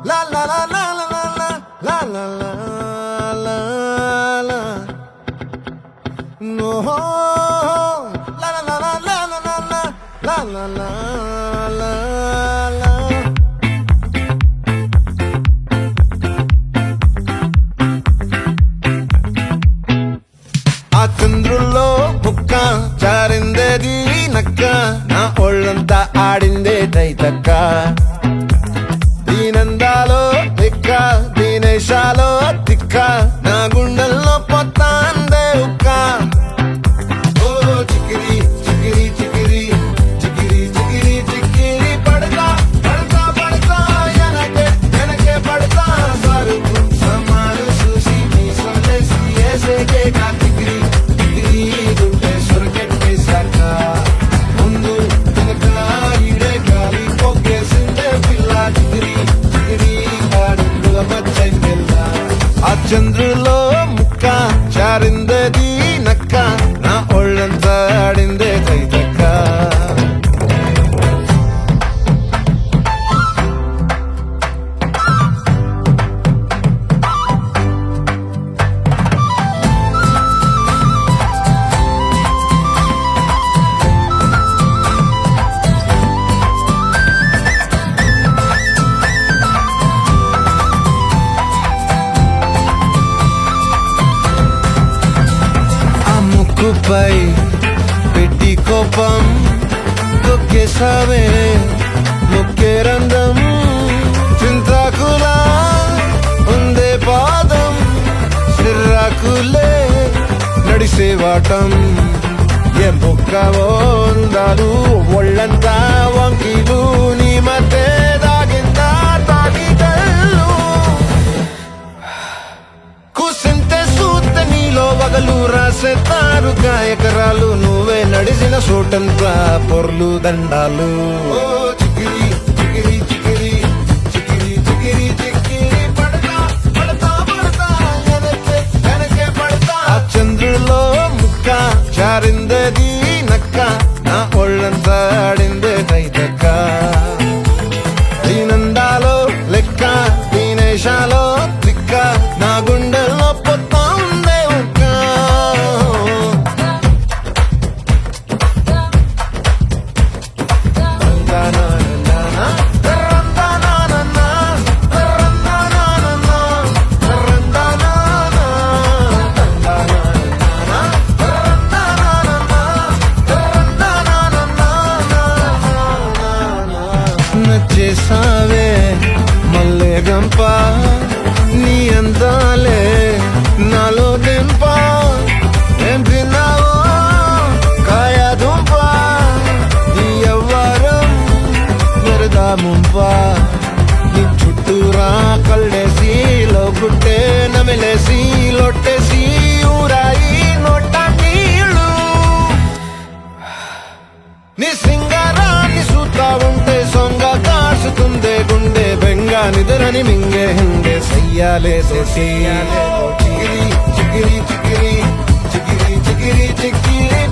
La la la la la la la la la la la. No, la la la la la la la la la la la la. ఆ చంద్రుల్లో బుక్క చారిందేది నక్క నా ఒళ్ళంతా ఆడిందే తైతక్క దీనందాలో తిక్క దీనేశాలో తిక్క నా గుండెల్లో పొత్తాందే ఉక్క ఓ చికిరి చికిరి చికిరి చికిరి చికిరి చికిరి పడతా పడతా పడతా ఎనకే ఎనకే పడతా సరుకు సమాలు చూసి మీ సొలేసి ఏసేకే కా చికిరి చికిరి గుండె సొరకెట్టేశాక ముందు వెనక ఈడే గాలి పొగేసిందే పిల్ల చికిరి చికిరి ఆడుగుల మచ్చై పిల్ల ఆ చంద్రులో ముక్క చారిందది నక్క నా ఒళ్ళంతా ఆడిందే తైతక్క ముక్కుపై పెట్టి కోపం తొక్కేసావే ముక్కే రంధ్రం చింతాకులా ఉందే పాదం సిర్రాకులే నడిసే వాటం ఏ బొక్కవో ఉందాలు ఒళ్ళంతా వంకీలు నీ మధ్య దాగిందా తాగిదళ్ళు కూసింతే సూత నీలో వగలు రాసేతారుగా ఎకరాలు నువ్వే నడిసిన చోటంతా పొర్లు దండాలు ఓ చికిరి చికిరి చికిరి చికిరి చికిరి చికిరి పడతా పడతా పడతా ఎనకే ఎనకే పడతా ఆ చంద్రులో ముక్క చారిందది నక్క నా ఒళ్ళంతా ఆడిందే తైతక్క దీనందాలో లెక్క దీనేశాలో తిక్క నా గుండెల్లో పొత్తా ఉందే ఉక్క నచ్చేసావే మల్లె గంప నీ అందాలే నాలో దెంప ఏం తిన్నావో కాయ దుంప నీ ఎవ్వరం మెరదా ముంప నీ చుట్టూరా కళ్ళేసి లోగుట్టే నమిలేసి లొట్టేసి ఊరాయి నోట నీళ్ళు నీ సింగారాన్ని చూస్తా ఉంటే సొంగ కాసుకుందే గుండె బెంగ నిద్రని మింగే హింగే సయ్యాలేసే చికిరి చికిరి చికిరి చికిరి చికిరి చికిరి